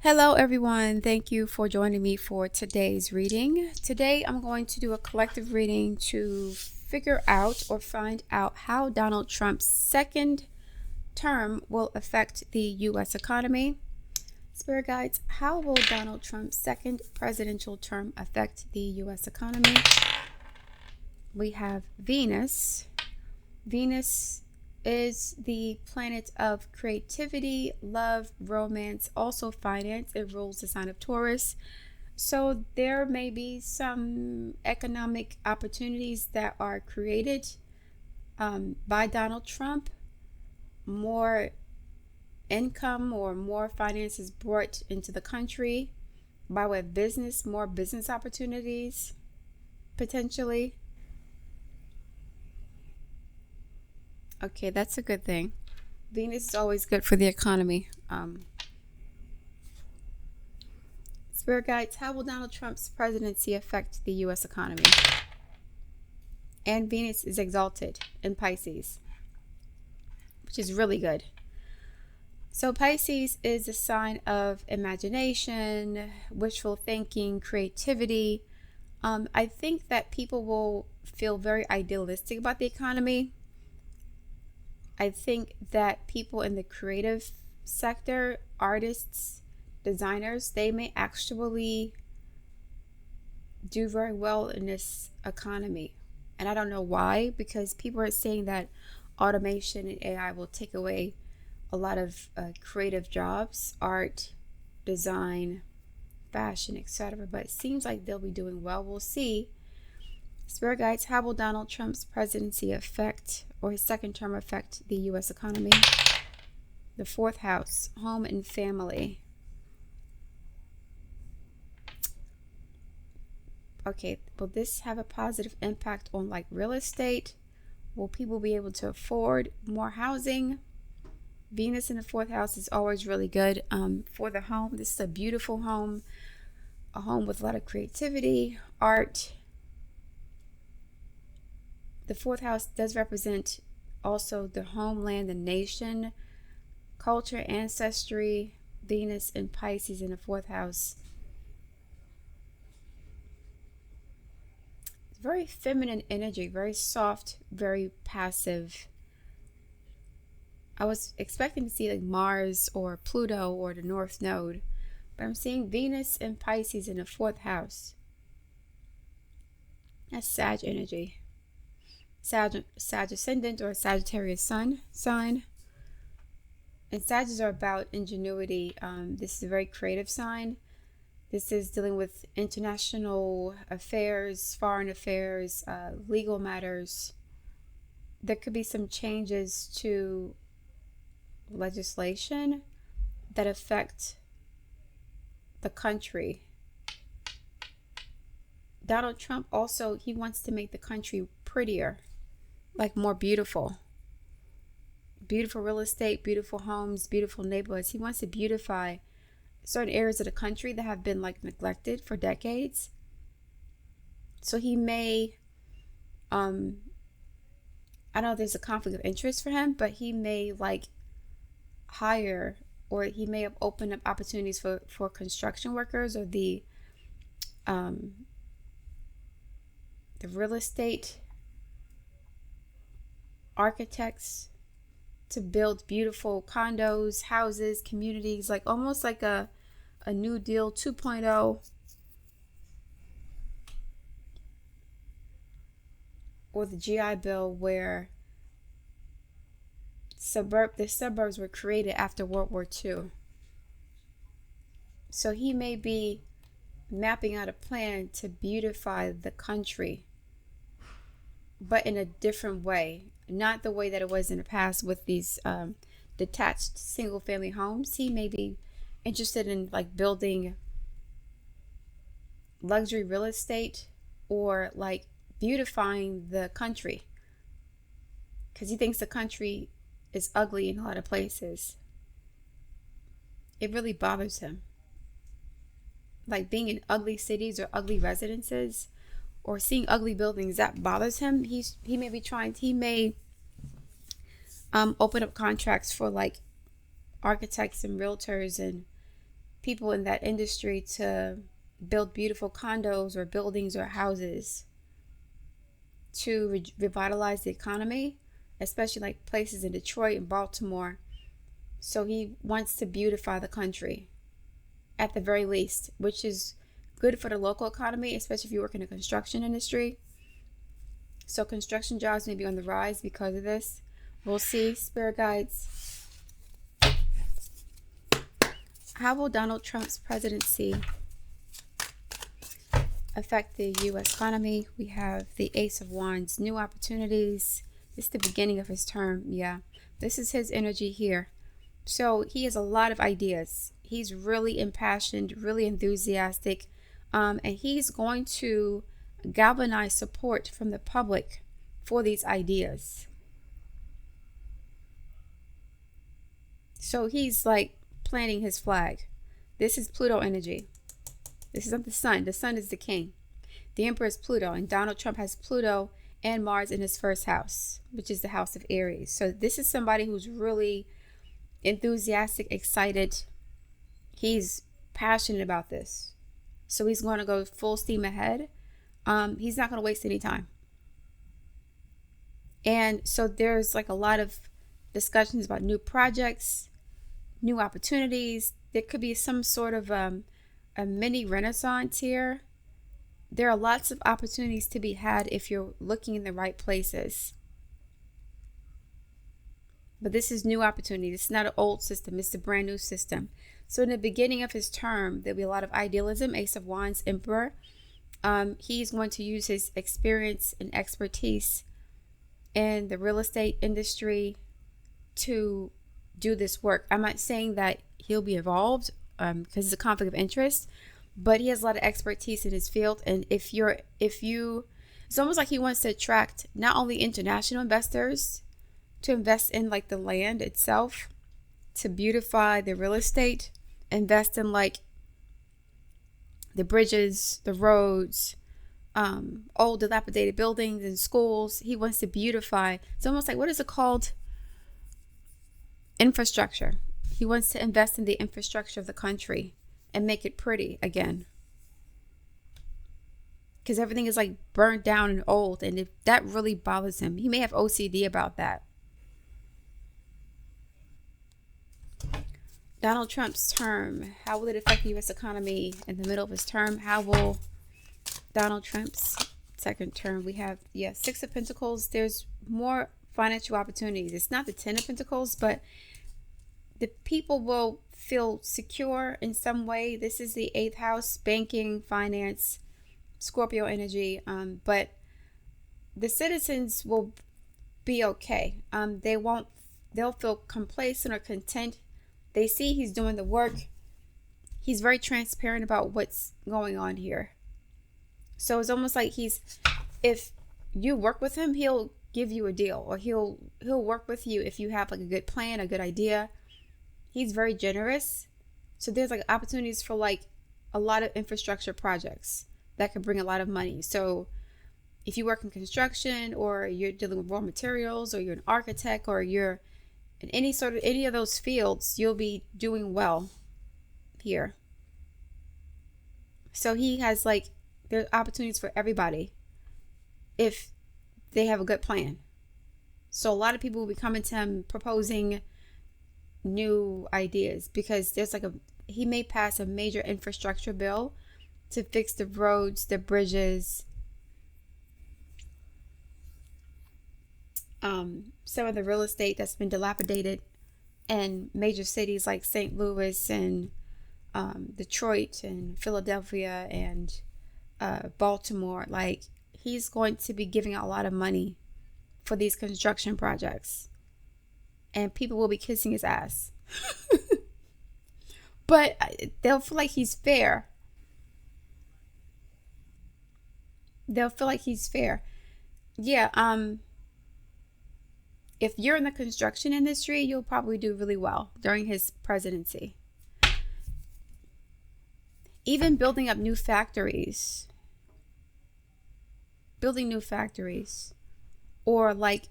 Hello everyone, thank you for joining me for today's reading. Today I'm going to do a collective reading to figure out or find out how Donald Trump's second term will affect the U.S. economy. Spirit guides, how will Donald Trump's second presidential term affect the U.S. economy? We have Venus. Venus is the planet of creativity, love, romance, also finance. It rules the sign of Taurus. So there may be some economic opportunities that are created by Donald Trump. More income or more finances brought into the country by way of business, more business opportunities potentially. Okay, that's a good thing. Venus is always good for the economy. Spirit guides, how will Donald Trump's presidency affect the U.S. economy? And Venus is exalted in Pisces, which is really good. So Pisces is a sign of imagination, wishful thinking, creativity. I think that people will feel very idealistic about the economy. I think that people in the creative sector, artists, designers, they may actually do very well in this economy. And I don't know why, because people are saying that automation and AI will take away a lot of creative jobs, art, design, fashion, etc. But it seems like they'll be doing well. We'll see. Spirit guides, how will Donald Trump's presidency affect, or his second term affect, the U.S. economy? The fourth house, home and family. Okay, will this have a positive impact on like real estate? Will people be able to afford more housing? Venus in the fourth house is always really good for the home. This is a beautiful home, a home with a lot of creativity, art. The fourth house does represent also the homeland, the nation, culture, ancestry. Venus and Pisces in the fourth house. Very feminine energy, very soft, very passive. I was expecting to see like Mars or Pluto or the North Node, but I'm seeing Venus and Pisces in the fourth house. That's Sag energy. Sag ascendant or Sagittarius sun sign. And Sagittarius are about ingenuity. This is a very creative sign. This is dealing with international affairs, foreign affairs, legal matters. There could be some changes to legislation that affect the country. Donald Trump also, he wants to make the country prettier, like more beautiful. Beautiful real estate, beautiful homes, beautiful neighborhoods. He wants to beautify certain areas of the country that have been like neglected for decades. So he may, I don't know if there's a conflict of interest for him, but he may like hire, or he may have opened up opportunities for construction workers or the real estate architects to build beautiful condos, houses, communities, like almost like a New Deal 2.0, or the GI Bill, where the suburbs were created after World War II. So he may be mapping out a plan to beautify the country, but in a different way, not the way that it was in the past with these detached single family homes. He may be interested in like building luxury real estate or like beautifying the country, because he thinks the country is ugly in a lot of places. It really bothers him, like being in ugly cities or ugly residences or seeing ugly buildings. That bothers him. He may open up contracts for like architects and realtors and people in that industry to build beautiful condos or buildings or houses to revitalize the economy, especially like places in Detroit and Baltimore. So he wants to beautify the country at the very least, which is good for the local economy, especially if you work in the construction industry. So construction jobs may be on the rise because of this. We'll see. Spirit guides, how will Donald Trump's presidency affect the U.S. economy? We have the Ace of Wands, new opportunities. It's the beginning of his term. Yeah, this is his energy here. So he has a lot of ideas. He's really impassioned, really enthusiastic, and he's going to galvanize support from the public for these ideas. So he's like planting his flag. This is Pluto energy. This is not the sun. The sun is the king. The emperor is Pluto, and Donald Trump has Pluto and Mars in his first house, which is the house of Aries. So this is somebody who's really enthusiastic, excited. He's passionate about this. So he's going to go full steam ahead. He's not going to waste any time. And so there's like a lot of discussions about new projects, new opportunities. There could be some sort of a mini renaissance here. There are lots of opportunities to be had if you're looking in the right places. But this is new opportunity. This is not an old system. It's a brand new system. So in the beginning of his term, there'll be a lot of idealism. Ace of Wands, Emperor. He's going to use his experience and expertise in the real estate industry to do this work. I'm not saying that he'll be involved because it's a conflict of interest, but he has a lot of expertise in his field. And if you, it's almost like he wants to attract not only international investors to invest in like the land itself, to beautify the real estate, invest in like the bridges, the roads, old dilapidated buildings and schools. He wants to beautify. It's almost like, what is it called? Infrastructure. He wants to invest in the infrastructure of the country and make it pretty again. Because everything is like burnt down and old, and if that really bothers him, he may have OCD about that. Donald Trump's term, how will it affect the U.S. economy in the middle of his term? How will Donald Trump's second term, we have, Six of Pentacles. There's more financial opportunities. It's not the Ten of Pentacles, but the people will feel secure in some way. This is the 8th house, banking, finance, Scorpio energy. But the citizens will be okay. They'll feel complacent or content. They see he's doing the work. He's very transparent about what's going on here. So it's almost like if you work with him, he'll give you a deal, or he'll work with you if you have like a good plan, a good idea. He's very generous. So there's like opportunities for like a lot of infrastructure projects that could bring a lot of money. So if you work in construction, or you're dealing with raw materials, or you're an architect, or you're in any of those fields, you'll be doing well here. So he has like, there's opportunities for everybody if they have a good plan. So a lot of people will be coming to him proposing new ideas, because there's like he may pass a major infrastructure bill to fix the roads, the bridges, some of the real estate that's been dilapidated in major cities like St. Louis and Detroit and Philadelphia and Baltimore. Like, he's going to be giving out a lot of money for these construction projects, and people will be kissing his ass. But they'll feel like he's fair. They'll feel like he's fair. Yeah, if you're in the construction industry, you'll probably do really well during his presidency. Even building up new factories. Building new factories. Or like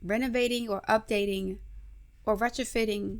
renovating or updating or retrofitting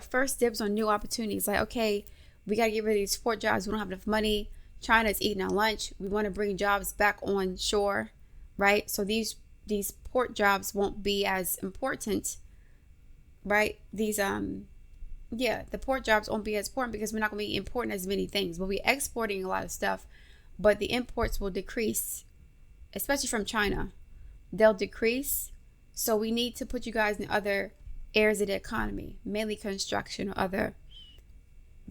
first dibs on new opportunities. Like, okay, we got to get rid of these port jobs. We don't have enough money. China's eating our lunch. We want to bring jobs back on shore, right? So these port jobs won't be as important, right? The port jobs won't be as important because we're not going to be importing as many things. We'll be exporting a lot of stuff, but the imports will decrease, especially from China. They'll decrease. So we need to put you guys in other areas of the economy, mainly construction or other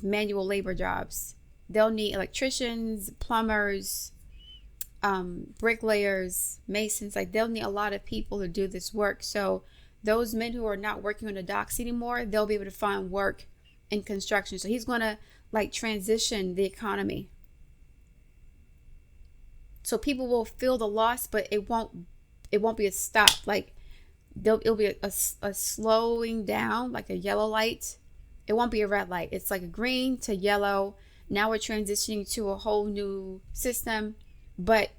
manual labor jobs. They'll need electricians, plumbers, bricklayers, masons. Like, they'll need a lot of people to do this work. So those men who are not working on the docks anymore, they'll be able to find work in construction. So he's going to like transition the economy. So people will feel the loss, but it won't be a stop. Like, it'll be a slowing down, like a yellow light. It won't be a red light. It's like a green to yellow. Now we're transitioning to a whole new system, but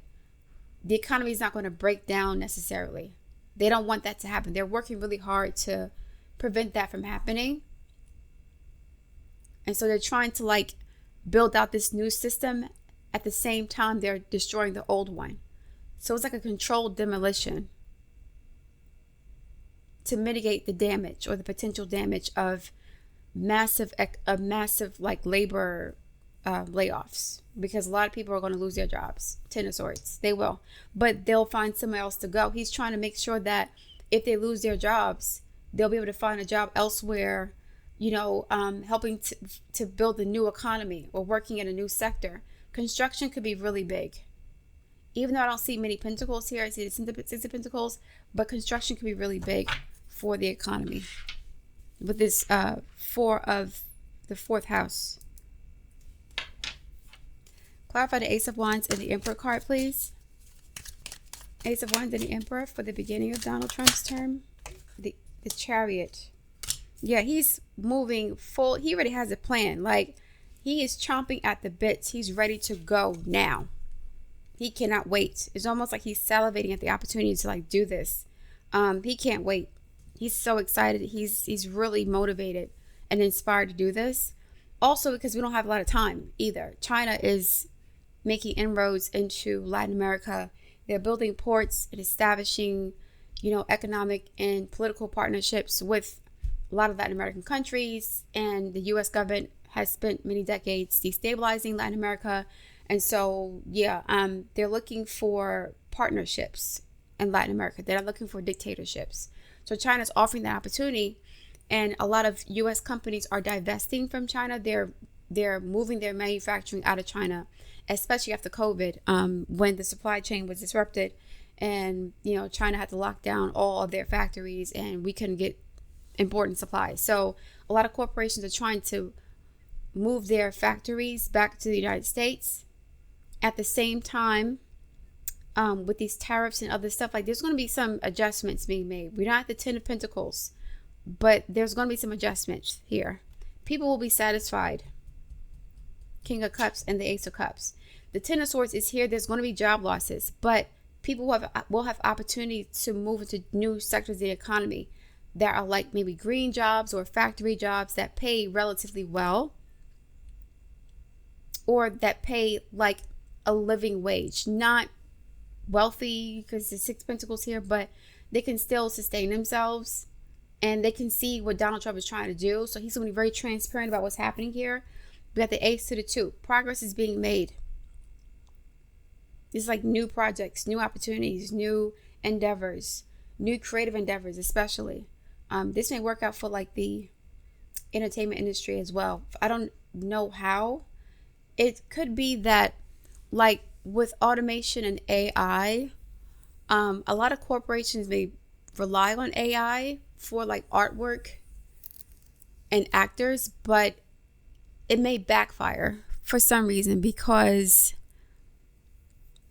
the economy is not going to break down necessarily. They don't want that to happen. They're working really hard to prevent that from happening. And so they're trying to like build out this new system at the same time they're destroying the old one. So it's like a controlled demolition to mitigate the damage or the potential damage of massive like labor layoffs, because a lot of people are going to lose their jobs. Ten of Swords, they will, but they'll find somewhere else to go. He's trying to make sure that if they lose their jobs, they'll be able to find a job elsewhere, helping to build a new economy or working in a new sector. Construction could be really big. Even though I don't see many pentacles here, I see the Six of Pentacles, but construction could be really big for the economy with this Four of the fourth house. Clarify the Ace of Wands and the Emperor card, please. Ace of Wands and the Emperor for the beginning of Donald Trump's term. The Chariot. Yeah, he's moving full. He already has a plan. Like, he is chomping at the bits. He's ready to go now. He cannot wait. It's almost like he's salivating at the opportunity to like do this. He can't wait. He's so excited. He's really motivated and inspired to do this. Also, because we don't have a lot of time either. China is making inroads into Latin America. They're building ports and establishing, economic and political partnerships with a lot of Latin American countries. And the U.S. government has spent many decades destabilizing Latin America. And so, they're looking for partnerships in Latin America. They're not looking for dictatorships. So China's offering that opportunity. And a lot of U.S. companies are divesting from China. They're moving their manufacturing out of China, especially after COVID, when the supply chain was disrupted. And, China had to lock down all of their factories and we couldn't get important supplies. So a lot of corporations are trying to move their factories back to the United States. At the same time, with these tariffs and other stuff, like, there's going to be some adjustments being made. We're not at the 10 of Pentacles, but there's going to be some adjustments here. People will be satisfied. King of Cups and the Ace of Cups. The 10 of Swords is here. There's going to be job losses, but people will have opportunity to move into new sectors of the economy that are like maybe green jobs or factory jobs that pay relatively well, or that pay like a living wage. Not wealthy because the 6 Pentacles here, but they can still sustain themselves and they can see what Donald Trump is trying to do. So he's going to be very transparent about what's happening here. We got the Ace to the 2. Progress is being made. It's like new projects, new opportunities, new endeavors, new creative endeavors, especially. This may work out for like the entertainment industry as well. I don't know how. It could be that, like, with automation and AI, a lot of corporations may rely on AI for like artwork and actors, but it may backfire for some reason, because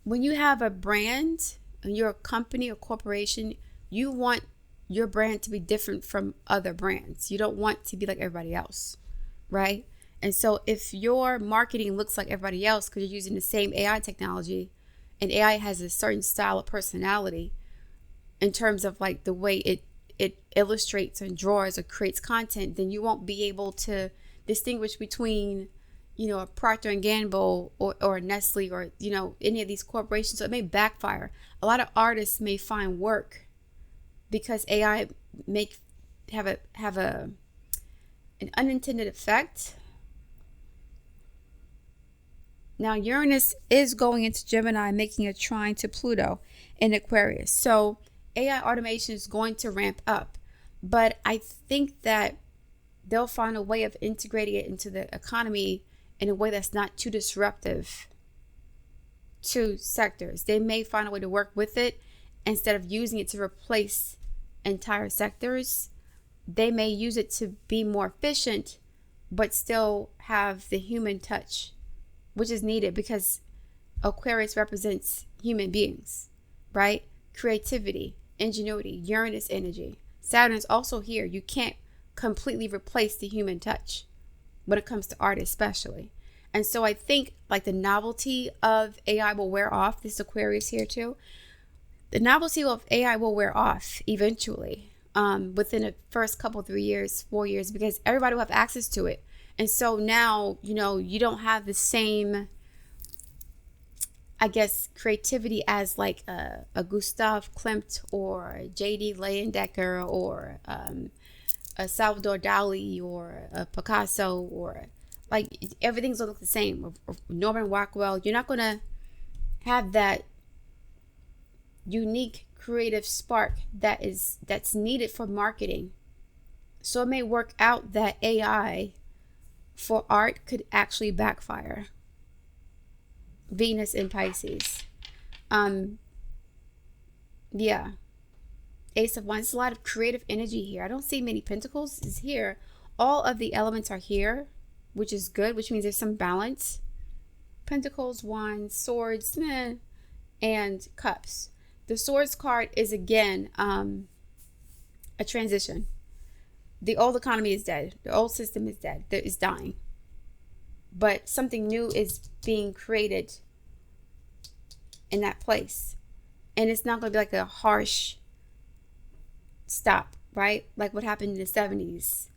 when you have a brand and you're a company or corporation, you want your brand to be different from other brands. You don't want to be like everybody else, right? And so if your marketing looks like everybody else because you're using the same AI technology, and AI has a certain style of personality in terms of like the way it it illustrates and draws or creates content, then you won't be able to distinguish between, a Procter and Gamble or Nestle or, any of these corporations. So it may backfire. A lot of artists may find work because AI may have an unintended effect. Now, Uranus is going into Gemini, making a trine to Pluto in Aquarius. So AI automation is going to ramp up. But I think that they'll find a way of integrating it into the economy in a way that's not too disruptive to sectors. They may find a way to work with it instead of using it to replace entire sectors. They may use it to be more efficient, but still have the human touch, which is needed because Aquarius represents human beings, right? Creativity, ingenuity, Uranus energy. Saturn is also here. You can't completely replace the human touch when it comes to art especially. And so I think like the novelty of AI will wear off. This Aquarius here too. The novelty of AI will wear off eventually, within the first couple, 3 years, 4 years, because everybody will have access to it. And so now, you don't have the same, I guess, creativity as like a Gustav Klimt or J.D. Leyendecker or a Salvador Dali or a Picasso, or like everything's gonna look the same. Or Norman Rockwell. You're not gonna have that unique creative spark that's needed for marketing. So it may work out that AI for art could actually backfire. Venus in Pisces. Yeah. Ace of Wands. There's a lot of creative energy here. I don't see many pentacles is here. All of the elements are here, which is good, which means there's some balance. Pentacles, Wands, Swords, and Cups. The Swords card is again a transition. The old economy is dead. The old system is dead. It is dying. But something new is being created in that place. And it's not going to be like a harsh stop, right? Like what happened in the 70s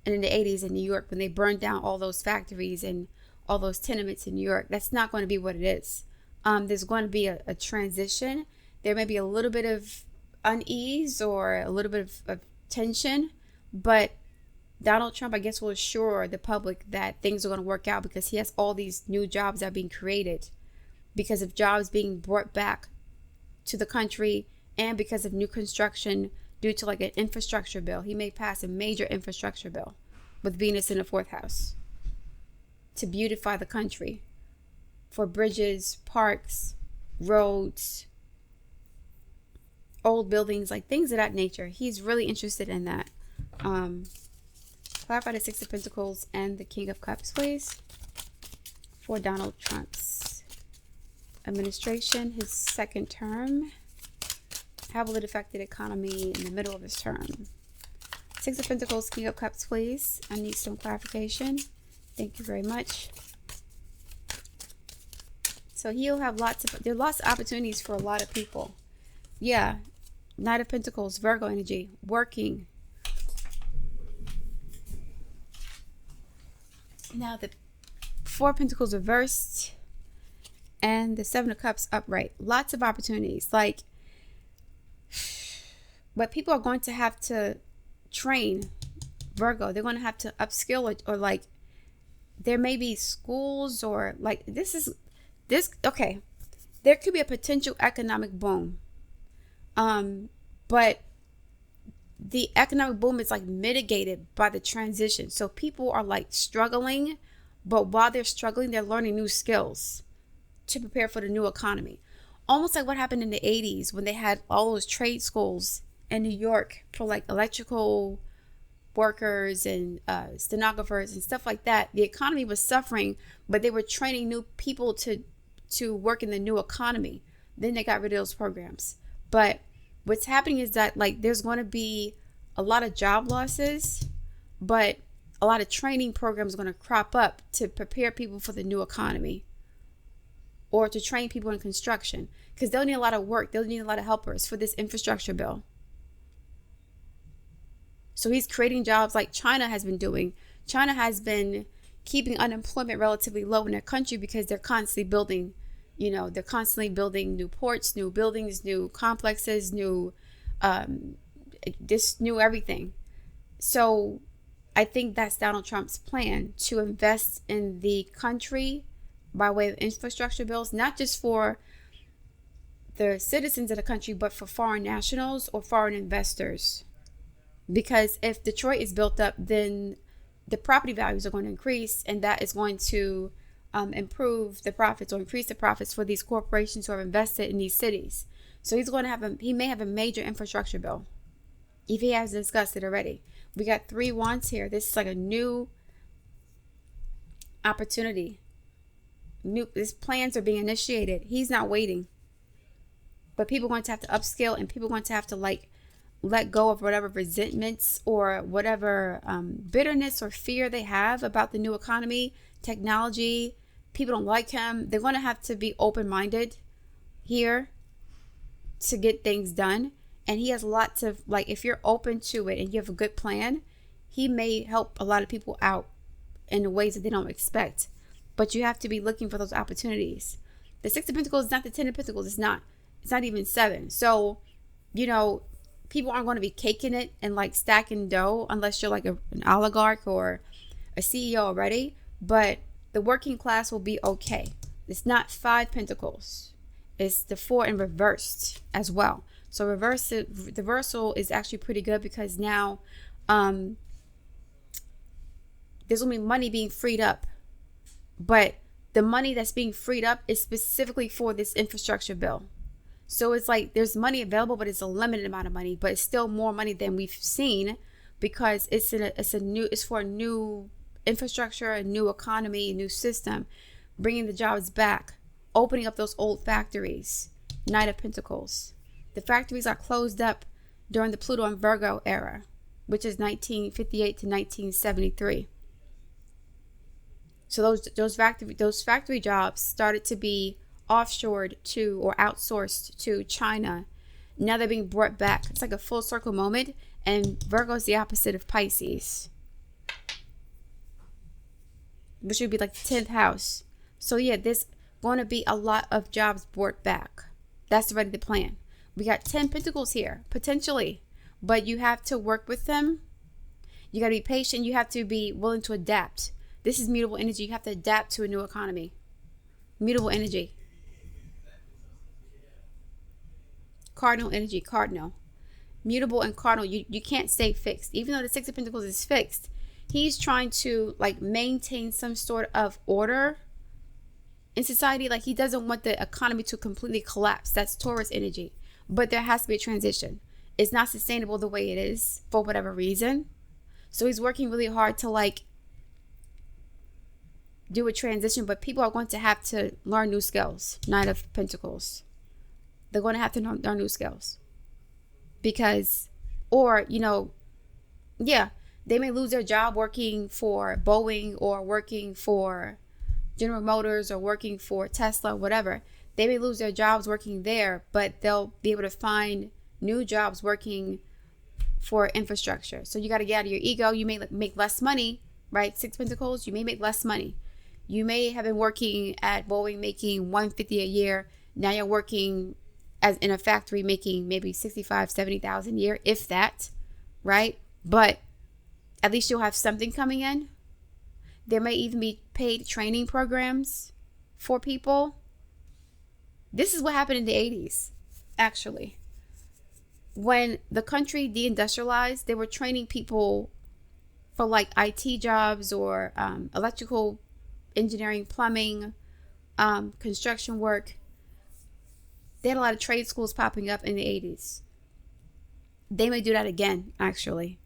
and in the 80s in New York when they burned down all those factories and all those tenements in New York. That's not going to be what it is. There's going to be a transition. There may be a little bit of unease or a little bit of tension, but Donald Trump, I guess, will assure the public that things are going to work out because he has all these new jobs that are being created because of jobs being brought back to the country and because of new construction due to like an infrastructure bill. He may pass a major infrastructure bill with Venus in the 4th house to beautify the country for bridges, parks, roads, old buildings, like things of that nature. He's really interested in that. Clarify the 6 of Pentacles and the King of Cups, please, for Donald Trump's administration, his second term. How will it affect the economy in the middle of his term? 6 of Pentacles, King of Cups, please. I need some clarification. Thank you very much. So he'll have there are lots of opportunities for a lot of people. Yeah. Knight of Pentacles, Virgo energy, working. Now the 4 of Pentacles reversed and the 7 of Cups upright. Lots of opportunities. Like, but people are going to have to train Virgo. They're going to have to upskill it, or like there may be schools or like this. Okay. There could be a potential economic boom. But the economic boom is like mitigated by the transition. So people are like struggling, but while they're struggling, they're learning new skills to prepare for the new economy. Almost like what happened in the 80s when they had all those trade schools in New York for like electrical workers and stenographers and stuff like that. The economy was suffering, but they were training new people to work in the new economy. Then they got rid of those programs. But what's happening is that like there's going to be a lot of job losses, but a lot of training programs are going to crop up to prepare people for the new economy or to train people in construction because they'll need a lot of work. They'll need a lot of helpers for this infrastructure bill. So he's creating jobs like China has been doing. China has been keeping unemployment relatively low in their country because they're constantly building, they're constantly building new ports, new buildings, new complexes, new everything. So I think that's Donald Trump's plan, to invest in the country by way of infrastructure bills, not just for the citizens of the country, but for foreign nationals or foreign investors. Because if Detroit is built up, then the property values are going to increase, and that is going to improve the profits or increase the profits for these corporations who are invested in these cities. So he may have a major infrastructure bill, if he hasn't discussed it already. We got 3 wands here. This is like a new opportunity. His plans are being initiated. He's not waiting. But people are going to have to upscale, and people are going to have to let go of whatever resentments or whatever bitterness or fear they have about the new economy, technology. People don't like him. They're going to have to be open-minded here to get things done. And he has lots of, if you're open to it and you have a good plan, he may help a lot of people out in ways that they don't expect. But you have to be looking for those opportunities. The 6 of Pentacles is not the 10 of Pentacles. It's not even 7. So, people aren't going to be caking it and stacking dough unless you're an oligarch or a CEO already. But the working class will be okay. It's not 5 Pentacles. It's the 4 in reversed as well. So the reversal is actually pretty good, because now there's going to be money being freed up. But the money that's being freed up is specifically for this infrastructure bill. So it's there's money available, but it's a limited amount of money, but it's still more money than we've seen, because it's for a new infrastructure, a new economy, a new system, bringing the jobs back, opening up those old factories. Knight of Pentacles. The factories are closed up during the Pluto and Virgo era, which is 1958 to 1973. So those factory jobs started to be offshored to or outsourced to China. Now they're being brought back. It's like a full circle moment, and Virgo is the opposite of Pisces, which would be the 10th house. So yeah, there's going to be a lot of jobs brought back. That's already the plan. We got 10 Pentacles here, potentially, but you have to work with them. You got to be patient. You have to be willing to adapt. This is mutable energy. You have to adapt to a new economy. Mutable energy. Cardinal energy, cardinal. Mutable and cardinal. You can't stay fixed. Even though the 6 of Pentacles is fixed, he's trying to maintain some sort of order in society. He doesn't want the economy to completely collapse. That's Taurus energy. But there has to be a transition. It's not sustainable the way it is for whatever reason. So he's working really hard to do a transition, but people are going to have to learn new skills. Knight of Pentacles. They're going to have to learn new skills. Because, they may lose their job working for Boeing or working for General Motors or working for Tesla, whatever. They may lose their jobs working there, but they'll be able to find new jobs working for infrastructure. So you got to get out of your ego. You may make less money, right? 6 Pentacles, you may make less money. You may have been working at Boeing making $150 a year. Now you're working as in a factory making maybe $65,000-$70,000 a year, if that, right? But at least you'll have something coming in. There may even be paid training programs for people. This is what happened in the 80s, actually. When the country deindustrialized, they were training people for IT jobs or electrical engineering, plumbing, construction work. They had a lot of trade schools popping up in the 80s. They may do that again, actually,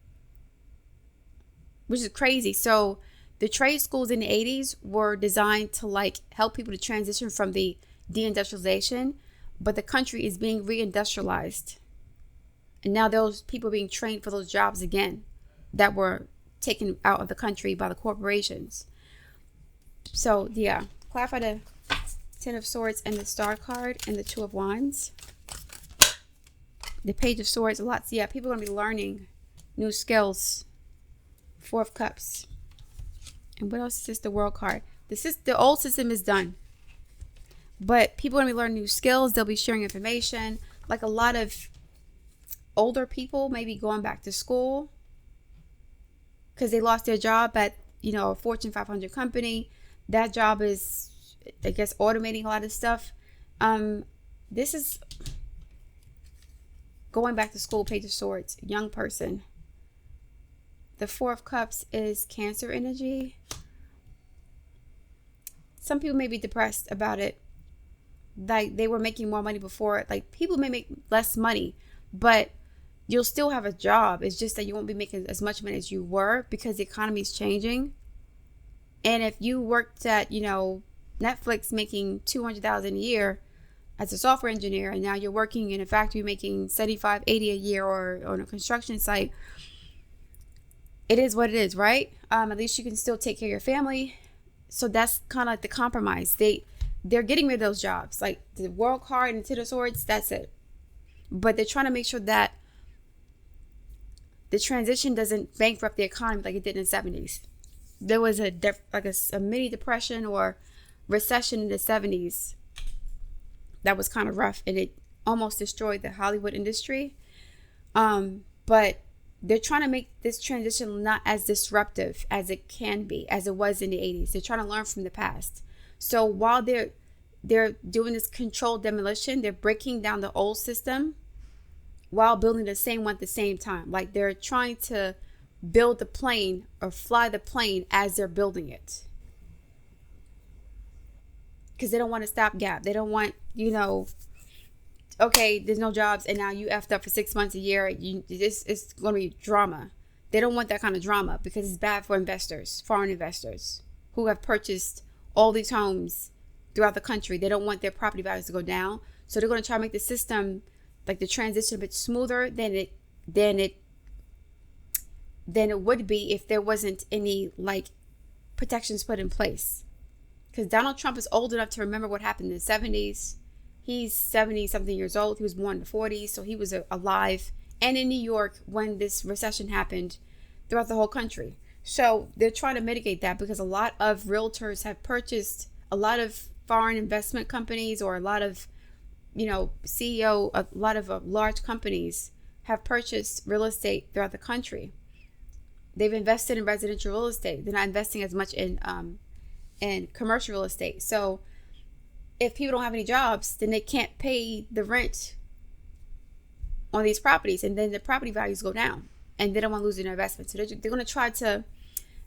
which is crazy. So the trade schools in the 80s were designed to help people to transition from the deindustrialization, but the country is being reindustrialized. And now those people are being trained for those jobs again that were taken out of the country by the corporations. So yeah, clarify the 10 of Swords and the Star card and the 2 of Wands. The Page of Swords, people are going to be learning new skills. Four of Cups. And what else is this? The World card. The old system is done. But people are going to be learning new skills. They'll be sharing information. Like a lot of older people maybe going back to school because they lost their job at, a Fortune 500 company. That job is, I guess, automating a lot of stuff. This is going back to school, Page of Swords, young person. The Four of Cups is Cancer energy. Some people may be depressed about it. Like they were making more money before. Like people may make less money, but you'll still have a job. It's just that you won't be making as much money as you were because the economy is changing. And if you worked at, Netflix making $200,000 a year as a software engineer, and now you're working in a factory making $75,000, $80,000 a year, or on a construction site, it is what it is, right? At least you can still take care of your family. So that's kind of like the compromise. They're getting rid of those jobs, like the World card and Ten of Swords. That's it. But they're trying to make sure that the transition doesn't bankrupt the economy like it did in the 70s. There was a mini depression or recession in the 70s that was kind of rough, and it almost destroyed the Hollywood industry. But they're trying to make this transition not as disruptive as it can be, as it was in the 80s. They're trying to learn from the past. So while they're doing this controlled demolition, they're breaking down the old system while building the same one at the same time. Like they're trying to build the plane or fly the plane as they're building it. Because they don't want a stopgap. They don't want, okay, there's no jobs and now you effed up for 6 months, a year. It's going to be drama. They don't want that kind of drama because it's bad for investors, foreign investors who have purchased all these homes throughout the country. They don't want their property values to go down. So they're going to try to make the system, like the transition, a bit smoother than it would be if there wasn't any like protections put in place. Because Donald Trump is old enough to remember what happened in the 70s. He's 70 something years old. He was born in the 40s, so he was alive and in New York when this recession happened throughout the whole country. So they're trying to mitigate that because a lot of realtors have purchased, a lot of foreign investment companies, or a lot of, CEO, a lot of large companies have purchased real estate throughout the country. They've invested in residential real estate. They're not investing as much in commercial real estate. So if people don't have any jobs, then they can't pay the rent on these properties, and then the property values go down, and they don't want to lose their investment. So they're going to try to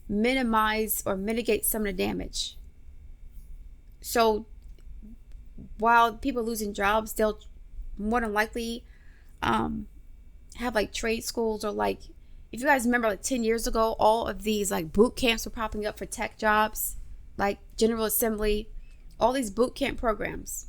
minimize or mitigate some of the damage. So while people are losing jobs, they'll more than likely have like trade schools, or like, if you guys remember, like 10 years ago, all of these like boot camps were popping up for tech jobs, like General Assembly, all these boot camp programs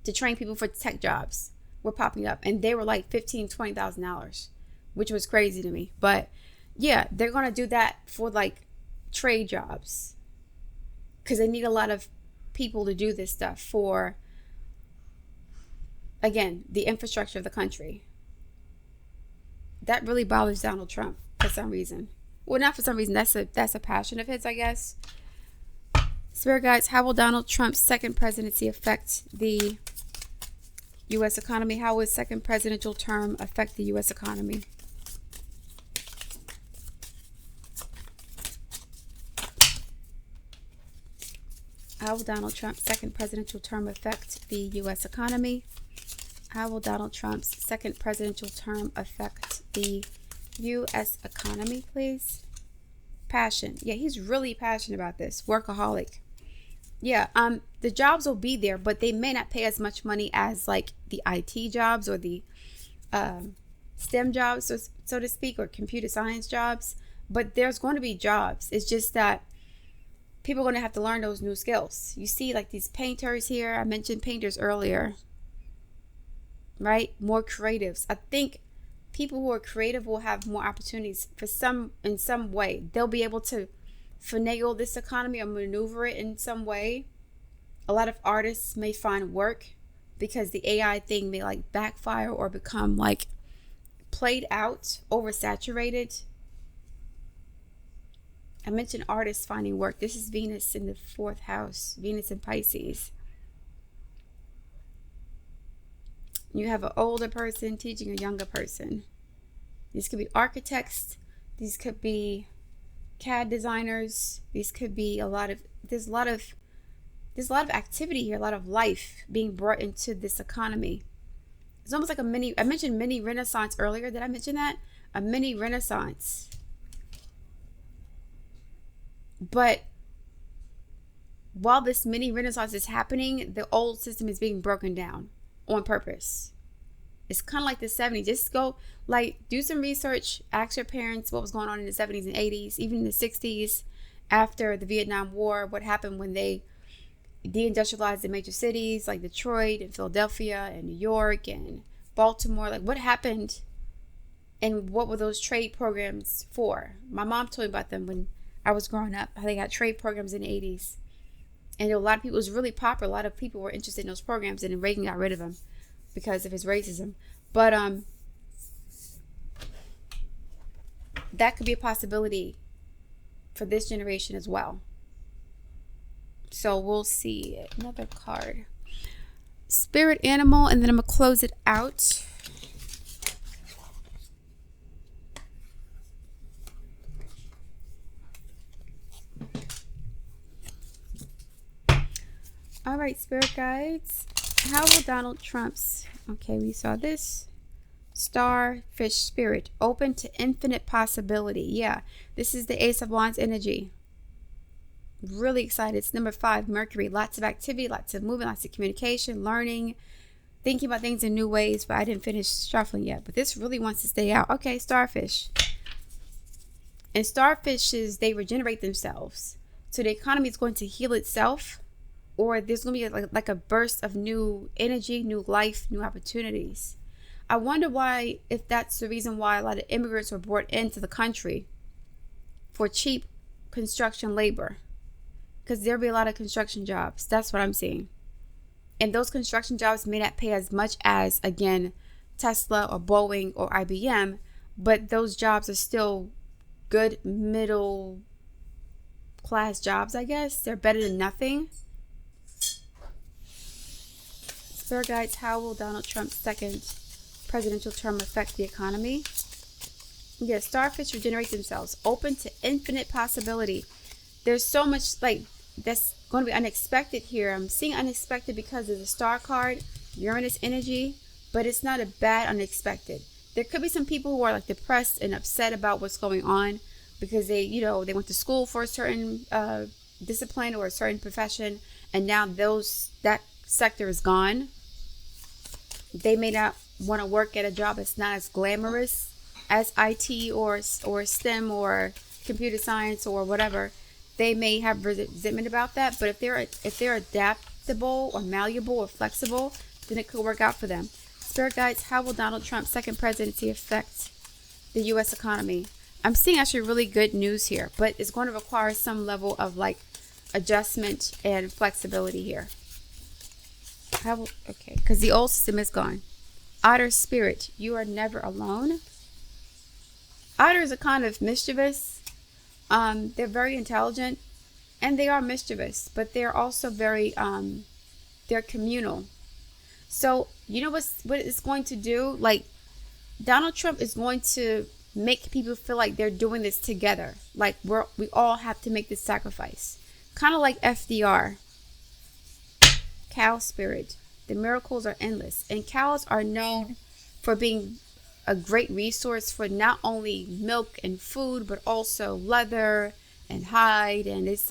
to train people for tech jobs were popping up, and they were like $15,000, $20,000, which was crazy to me. But yeah, they're going to do that for like trade jobs because they need a lot of people to do this stuff for, again, the infrastructure of the country. That really bothers Donald Trump for some reason. Well, not for some reason. That's a passion of his, I guess. Spirit guides, how will Donald Trump's second presidency affect the U.S. economy? How will his second presidential term affect the U.S. economy? How will Donald Trump's second presidential term affect the U.S. economy? How will Donald Trump's second presidential term affect the U.S. economy, please? Passion. Yeah, he's really passionate about this. Workaholic. Yeah, the jobs will be there, but they may not pay as much money as like the IT jobs or the STEM jobs, so to speak, or computer science jobs. But there's going to be jobs. It's just that people are going to have to learn those new skills. You see like these painters here. I mentioned painters earlier, right? More creatives. I think people who are creative will have more opportunities in some way. They'll be able to finagle this economy or maneuver it in some way. A lot of artists may find work because the AI thing may like backfire or become like played out, oversaturated. I mentioned artists finding work. This is Venus in the 4th house, Venus in Pisces. You have an older person teaching a younger person. These could be architects. These could be CAD designers. These could be there's a lot of activity here, a lot of life being brought into this economy. It's almost like I mentioned mini renaissance earlier. Did I mention that? A mini renaissance. But while this mini renaissance is happening, the old system is being broken down on purpose. It's kind of like the 70s. Just go, do some research. Ask your parents what was going on in the 70s and 80s, even in the 60s, after the Vietnam War. What happened when they deindustrialized the major cities like Detroit and Philadelphia and New York and Baltimore? Like, what happened, and what were those trade programs for? My mom told me about them when I was growing up. How they got trade programs in the 80s, and a lot of people, it was really popular. A lot of people were interested in those programs, and then Reagan got rid of them because of his racism. But that could be a possibility for this generation as well. So we'll see. Another card. Spirit animal, and then I'm going to close it out. All right, spirit guides. How will Donald Trump's... Okay, we saw this. Starfish spirit. Open to infinite possibility. Yeah, this is the Ace of Wands energy. Really excited. It's number 5, Mercury. Lots of activity, lots of movement, lots of communication, learning, thinking about things in new ways. But I didn't finish shuffling yet. But this really wants to stay out. Okay, starfish. And starfishes, they regenerate themselves. So the economy is going to heal itself. Or there's going to be like a burst of new energy, new life, new opportunities. I wonder why, if that's the reason why a lot of immigrants were brought into the country for cheap construction labor. Because there'll be a lot of construction jobs. That's what I'm seeing. And those construction jobs may not pay as much as, again, Tesla or Boeing or IBM. But those jobs are still good middle class jobs, I guess. They're better than nothing. Spirit guides, how will Donald Trump's second presidential term affect the economy? Yes, starfish regenerate themselves. Open to infinite possibility. There's so much that's going to be unexpected here. I'm seeing unexpected because of the star card, Uranus energy, but it's not a bad unexpected. There could be some people who are depressed and upset about what's going on because they went to school for a certain discipline or a certain profession, and now that sector is gone. They may not want to work at a job that's not as glamorous as IT or STEM or computer science or whatever. They may have resentment about that, but if they're adaptable or malleable or flexible, then it could work out for them. Spirit guides, how will Donald Trump's second presidency affect the U.S. economy? I'm seeing actually really good news here, but it's going to require some level of adjustment and flexibility here. Okay, because the old system is gone. Otter spirit, you are never alone. Otters are kind of mischievous. They're very intelligent, and they are mischievous, but they're also very they're communal. So you know what it's going to do? Donald Trump is going to make people feel like they're doing this together. We all have to make this sacrifice. Kind of like FDR. Cow spirit. The miracles are endless. And cows are known for being a great resource for not only milk and food, but also leather and hide. And this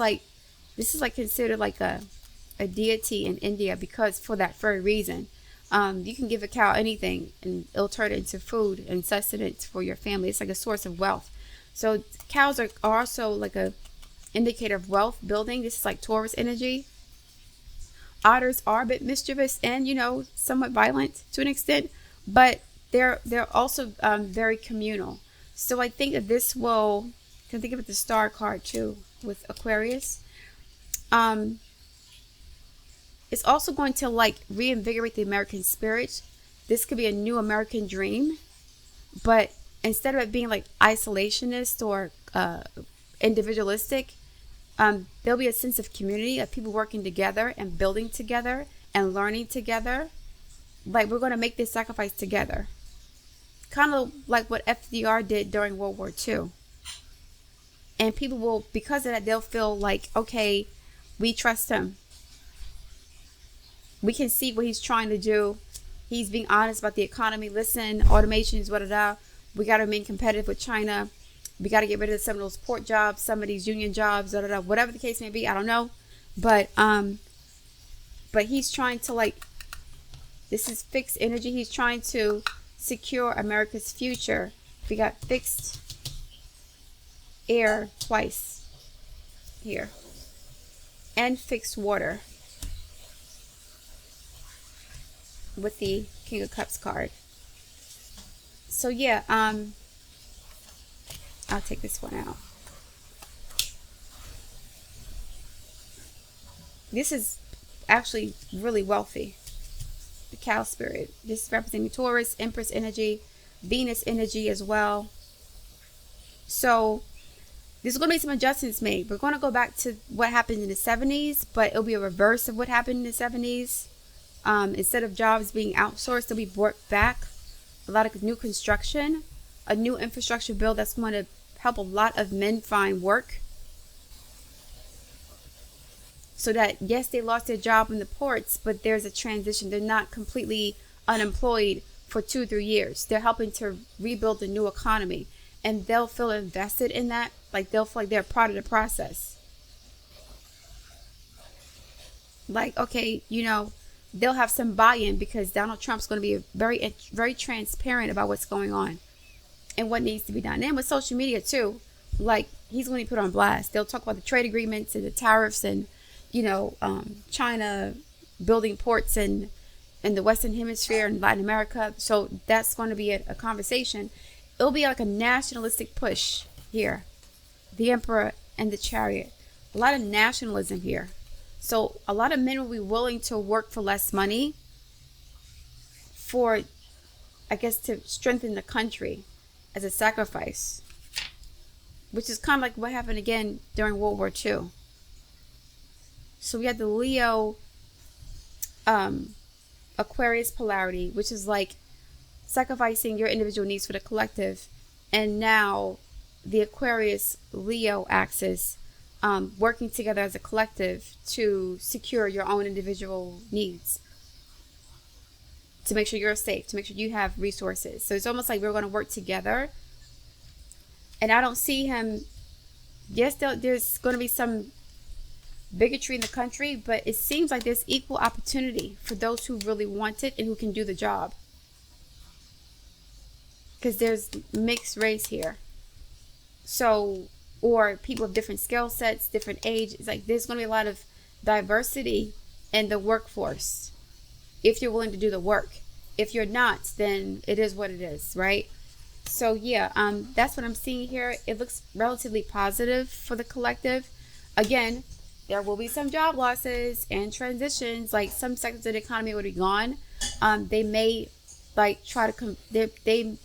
is considered a deity in India because for that very reason. You can give a cow anything and it'll turn it into food and sustenance for your family. It's like a source of wealth. So cows are also a indicator of wealth building. This is Taurus energy. Otters are a bit mischievous and, somewhat violent to an extent, but they're also very communal. So I think that this can think of it the star card too with Aquarius. It's also going to reinvigorate the American spirit. This could be a new American dream. But instead of it being like isolationist or individualistic, there'll be a sense of community of people working together and building together and learning together. Like, we're going to make this sacrifice together. Kind of like what FDR did during World War II. And people will, because of that, they'll feel like, okay, we trust him. We can see what he's trying to do. He's being honest about the economy. Listen, automation is what it is. We got to remain competitive with China. We got to get rid of some of those port jobs, some of these union jobs, whatever the case may be. I don't know. But he's trying to, like, this is fixed energy. He's trying to secure America's future. We got fixed air twice here. And fixed water. With the King of Cups card. So yeah, I'll take this one out. This is actually really wealthy. The cow spirit. This is representing Taurus, Empress energy, Venus energy as well. So there's going to be some adjustments made. We're going to go back to what happened in the 70s, but it'll be a reverse of what happened in the 70s. Instead of jobs being outsourced, they'll be brought back. A lot of new construction, a new infrastructure bill that's going to help a lot of men find work. So that, yes, they lost their job in the ports, but there's a transition. They're not completely unemployed for 2 or 3 years. They're helping to rebuild the new economy. And they'll feel invested in that. Like, they'll feel like they're part of the process. Like, okay, you know, they'll have some buy-in because Donald Trump's going to be very, very transparent about what's going on and what needs to be done. And with social media too, like, he's going to be put on blast. They'll talk about the trade agreements and the tariffs and, you know, China building ports in the Western Hemisphere and Latin America. So that's going to be a conversation. It'll be like a nationalistic push here. The Emperor and the Chariot. A lot of nationalism here. So a lot of men will be willing to work for less money for, I guess, to strengthen the country as a sacrifice, which is kind of like what happened again during World War II. So we had the Leo Aquarius polarity, which is like sacrificing your individual needs for the collective. And now the Aquarius Leo axis, working together as a collective to secure your own individual needs, to make sure you're safe, to make sure you have resources. So it's almost like we're going to work together. And I don't see him, yes, there's going to be some bigotry in the country, but it seems like there's equal opportunity for those who really want it and who can do the job. Because there's mixed race here. So, or people of different skill sets, different age. It's like there's going to be a lot of diversity in the workforce if you're willing to do the work. If you're not, then it is what it is, right? So yeah, that's what I'm seeing here. It looks relatively positive for the collective. Again, there will be some job losses and transitions. Like some sectors of the economy will be gone. They may like try to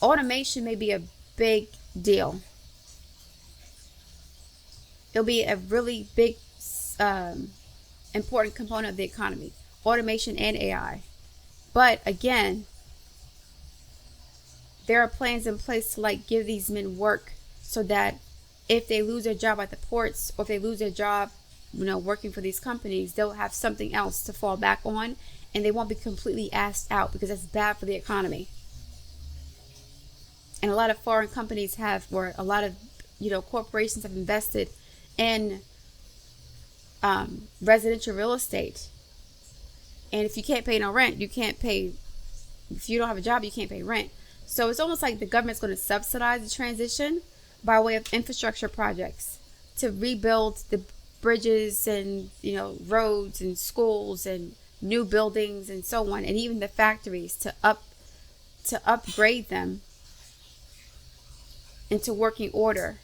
automation may be a big deal. It'll be a really big, important component of the economy, automation and AI. But again, there are plans in place to like give these men work so that if they lose their job at the ports or if they lose their job, you know, working for these companies, they'll have something else to fall back on and they won't be completely asked out because that's bad for the economy. And a lot of foreign companies have, or a lot of, you know, corporations have invested in residential real estate. And if you can't pay no rent, you can't pay, if you don't have a job, you can't pay rent. So it's almost like the government's going to subsidize the transition by way of infrastructure projects to rebuild the bridges and, you know, roads and schools and new buildings and so on, and even the factories to upgrade them into working order,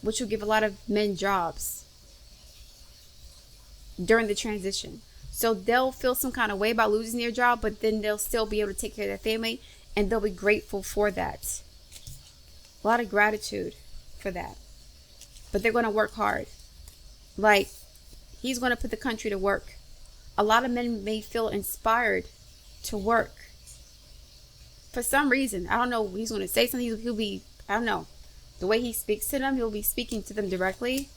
which will give a lot of men jobs during the transition. So they'll feel some kind of way about losing their job, but then they'll still be able to take care of their family And they'll be grateful for that. A lot of gratitude for that. But they're going to work hard. Like, he's going to put the country to work. A lot of men may feel inspired to work. For some reason, I don't know, he's going to say something, he'll be, I don't know. The way he speaks to them, he'll be speaking to them directly.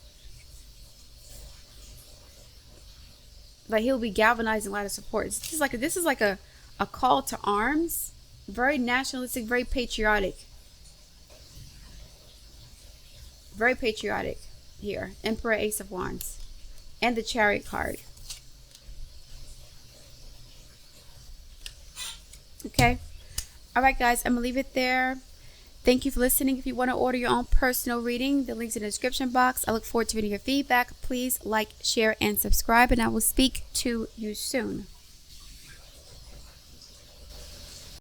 Like, he'll be galvanizing a lot of support. This is like a call to arms. Very nationalistic, very patriotic. Very patriotic here. Emperor, Ace of Wands. And the Chariot card. Okay. All right, guys. I'm going to leave it there. Thank you for listening. If you want to order your own personal reading, the link's in the description box. I look forward to reading your feedback. Please like, share, and subscribe, and I will speak to you soon.